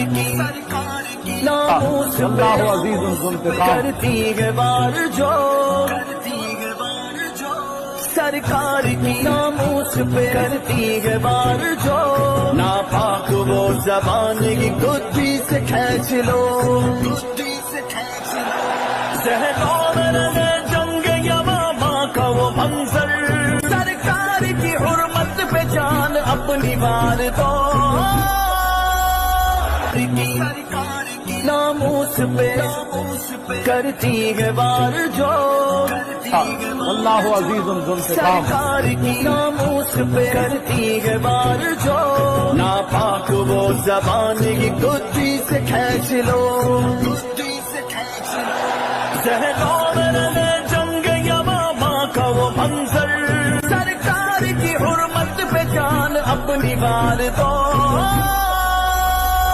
کی ناموس اللہ عزیز ذوالانتقام کرتی ہے وار جو سرکار کی ناموس پہ کرتی ہے وار جو ناپاک وہ زبان کی گدی سے کھینچ لو ذہنوں میں رہے جنگ یمامہ کا وہ منظر سرکار کی حرمت پہ جان اپنی وار دو ناموس پہ کرتی ہے وار جو اللہ عزیز ذوالانتقام سرکار کی ناموس پہ کرتی ہے وار جو ناپاک وہ زبان کی گدی سے کھینچ لو ذہنوں میں رہے جنگ یمامہ کا وہ منظر سرکار کی حرمت پہ جان اپنی وار دو